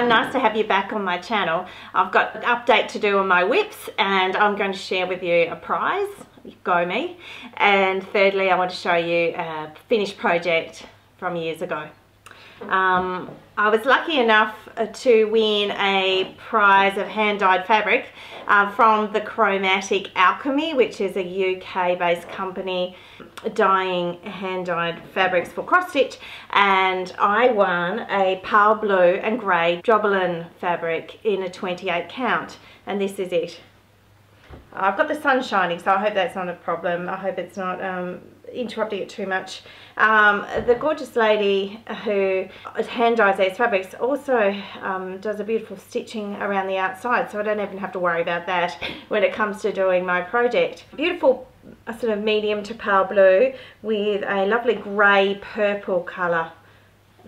everyone, nice to have you back on my channel. I've got an update to do on my whips, and I'm going to share with you a prize, go me, and thirdly I want to show you a finished project from years ago. I was lucky enough to win a prize of hand-dyed fabric from the Chromatic Alchemy, which is a UK-based company dyeing hand-dyed fabrics for cross-stitch, and I won a pale blue and grey Jobelin fabric in a 28 count, and this is it. I've got the sun shining, so I hope that's not a problem. I hope it's not interrupting it too much. The gorgeous lady who hand dyes these fabrics also does a beautiful stitching around the outside, so I don't even have to worry about that when it comes to doing my project. Beautiful sort of medium to pale blue with a lovely grey purple colour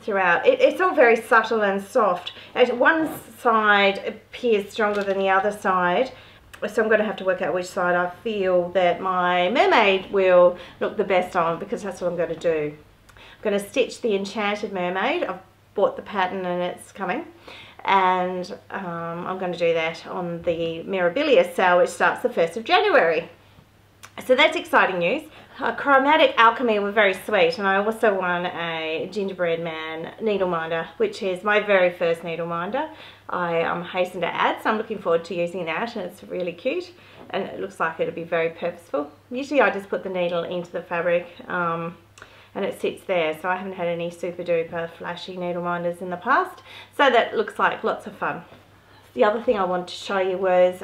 throughout. It's all very subtle and soft. One side appears stronger than the other side, so I'm going to have to work out which side I feel that my mermaid will look the best on, because that's what I'm going to do. I'm going to stitch the Enchanted Mermaid. I've bought the pattern and it's coming, and I'm going to do that on the Mirabilia sale, which starts the 1st of January. So that's exciting news. Chromatic Alchemy were very sweet, and I also won a Gingerbread Man needle minder, which is my very first needle minder. I hasten to add, so I'm looking forward to using that, and it's really cute, and it looks like it'll be very purposeful. Usually I just put the needle into the fabric and it sits there, so I haven't had any super duper flashy needle minders in the past, so that looks like lots of fun. The other thing I wanted to show you was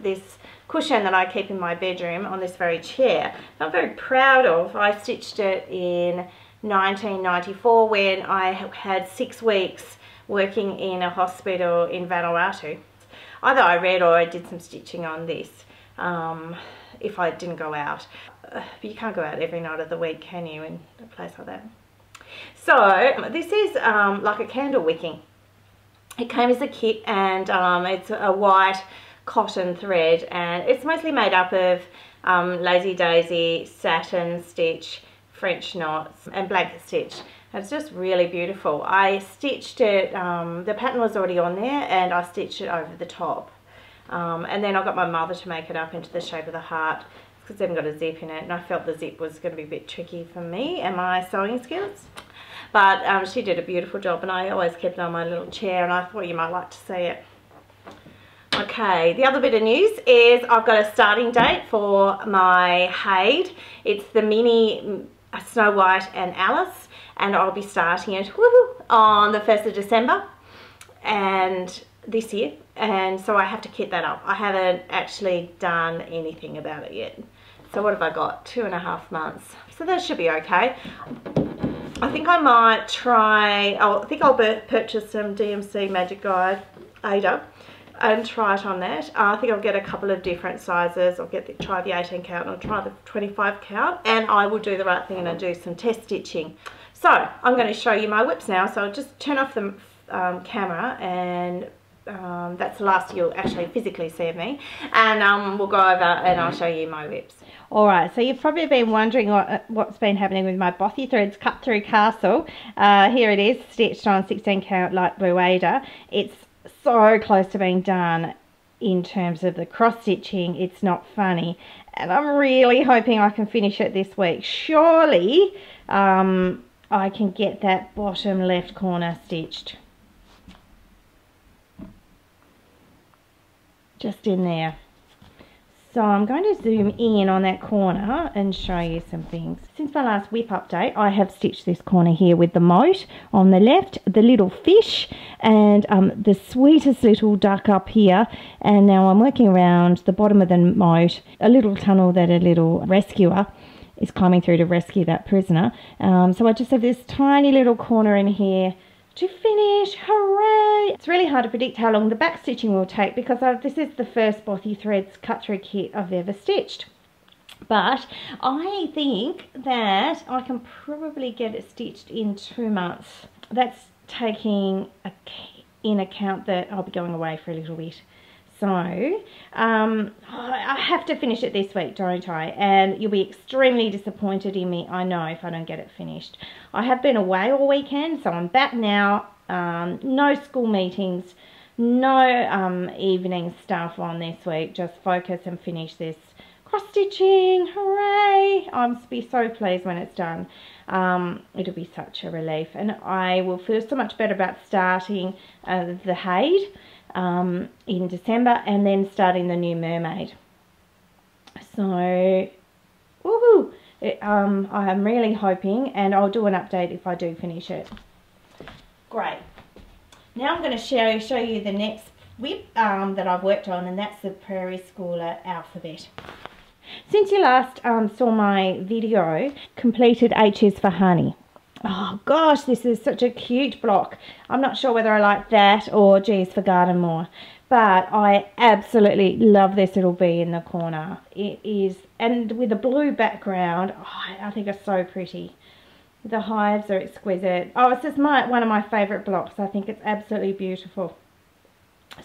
this cushion that I keep in my bedroom on this very chair. I'm very proud of. I stitched it in 1994 when I had 6 weeks working in a hospital in Vanuatu. Either I read or I did some stitching on this if I didn't go out. But you can't go out every night of the week, can you, in a place like that? So this is like a candle wicking. It came as a kit, and it's a white cotton thread, and it's mostly made up of Lazy Daisy, satin stitch, French knots and blanket stitch. It's just really beautiful. I stitched it, the pattern was already on there, and I stitched it over the top, and then I got my mother to make it up into the shape of the heart, because they haven't got a zip in it, and I felt the zip was going to be a bit tricky for me and my sewing skills. But she did a beautiful job, and I always kept it on my little chair, and I thought you might like to see it. Okay, the other bit of news is I've got a starting date for my Haid. It's the mini Snow White and Alice, and I'll be starting it on the 1st of December and this year, and so I have to kit that up. I haven't actually done anything about it yet. So what have I got? 2.5 months. So that should be okay. I think I might try, I think I'll purchase some DMC Magic Guide Ada and try it on that. I think I'll get a couple of different sizes. I'll try the 18 count and I'll try the 25 count, and I will do the right thing and I'll do some test stitching. So I'm going to show you my whips now, so I'll just turn off the camera, and that's the last you'll actually physically see of me, and we'll go over and I'll show you my whips. Alright, so you've probably been wondering what's been happening with my Bothy threads cut through Castle. Here it is, stitched on 16 count light blue Ada. It's so close to being done in terms of the cross stitching, it's not funny, and I'm really hoping I can finish it this week. Surely I can get that bottom left corner stitched. Just in there. So I'm going to zoom in on that corner and show you some things. Since my last whip update, I have stitched this corner here with the moat on the left, the little fish, and the sweetest little duck up here. And now I'm working around the bottom of the moat, a little tunnel that a little rescuer is climbing through to rescue that prisoner. So I just have this tiny little corner in here to finish. Hooray! It's really hard to predict how long the back stitching will take, because this is the first Bothy threads cut through kit I've ever stitched. But I think that I can probably get it stitched in 2 months. That's taking in account that I'll be going away for a little bit. So I have to finish it this week, don't I? And you'll be extremely disappointed in me, I know, if I don't get it finished. I have been away all weekend, so I'm back now. No school meetings, no evening stuff on this week. Just focus and finish this cross stitching. Hooray! I'll be so pleased when it's done. It'll be such a relief, and I will feel so much better about starting the Haid in December, and then starting the new mermaid. So woohoo! I am really hoping, and I'll do an update if I do finish it. Great. Now I'm going to show you the next whip that I've worked on, and that's the Prairie Schooler alphabet. Since you last saw my video, completed H is for honey. Oh gosh, this is such a cute block. I'm not sure whether I like that or G is for garden more, but I absolutely love this little bee in the corner. It is, and with a blue background, oh, I think it's so pretty. The hives are exquisite. Oh, it's just one of my favourite blocks. I think it's absolutely beautiful.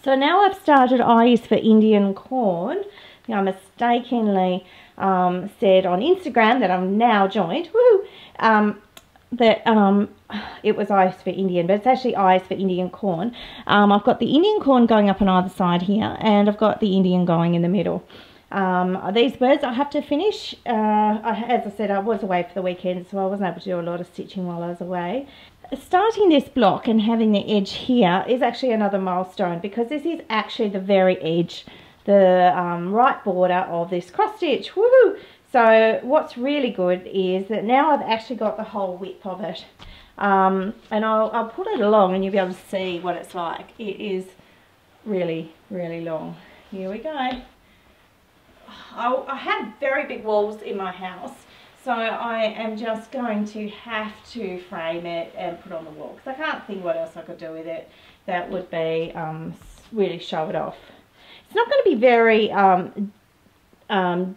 So now I've started I is for Indian corn. I mistakenly said on Instagram that I'm now joined, that it was I is for Indian, but it's actually I is for Indian corn. I've got the Indian corn going up on either side here, and I've got the Indian going in the middle. These birds I have to finish. As I said, I was away for the weekend, so I wasn't able to do a lot of stitching while I was away. Starting this block and having the edge here is actually another milestone, because this is actually the very edge, the right border of this cross stitch. Woohoo! So what's really good is that now I've actually got the whole width of it, and I'll put it along and you'll be able to see what it's like. It is really, really long. Here we go. I have very big walls in my house, so I am just going to have to frame it and put on the wall, because I can't think what else I could do with it that would be really show it off. It's not going to be very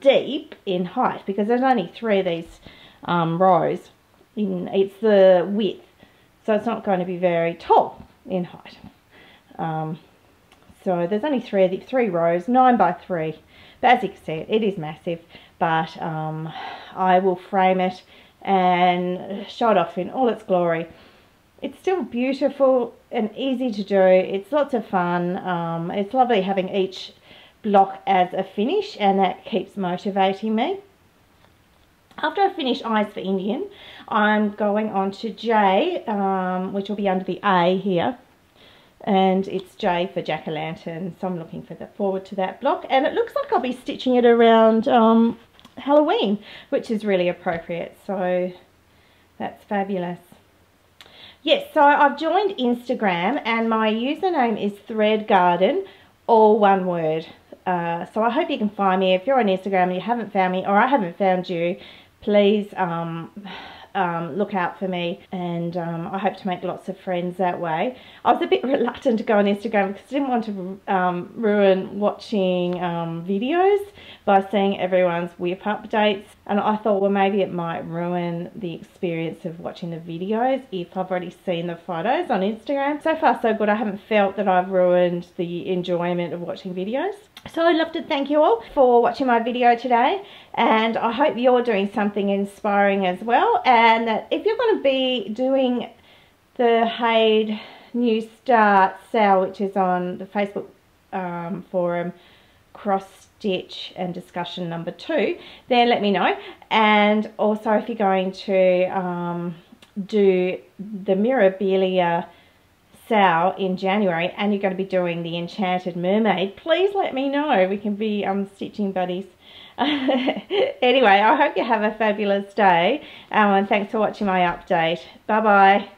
deep in height, because there's only 3 of these rows. It's the width, so it's not going to be very tall in height. So there's only 3 rows, 9 by 3. But as you can see, it is massive, but I will frame it and show it off in all its glory. It's still beautiful and easy to do. It's lots of fun. It's lovely having each block as a finish, and that keeps motivating me. After I finish I's for Indian, I'm going on to J, which will be under the A here. And it's J for jack-o'-lantern, so I'm looking forward to that block. And it looks like I'll be stitching it around Halloween, which is really appropriate, so that's fabulous. Yes, so I've joined Instagram, and my username is threadgarden, all one word. So I hope you can find me. If you're on Instagram and you haven't found me, or I haven't found you, please look out for me, and I hope to make lots of friends that way. I was a bit reluctant to go on Instagram because I didn't want to ruin watching videos by seeing everyone's whip updates, and I thought, well, maybe it might ruin the experience of watching the videos if I've already seen the photos on Instagram. So far so good. I haven't felt that I've ruined the enjoyment of watching videos. So I'd love to thank you all for watching my video today, and I hope you're doing something inspiring as well, and that if you're going to be doing the Haid New Start sale, which is on the Facebook forum, cross stitch and discussion number 2, then let me know. And also if you're going to do the Mirabilia sale in January, and you're going to be doing the Enchanted Mermaid, please let me know. We can be stitching buddies. Anyway, I hope you have a fabulous day, and thanks for watching my update. Bye bye.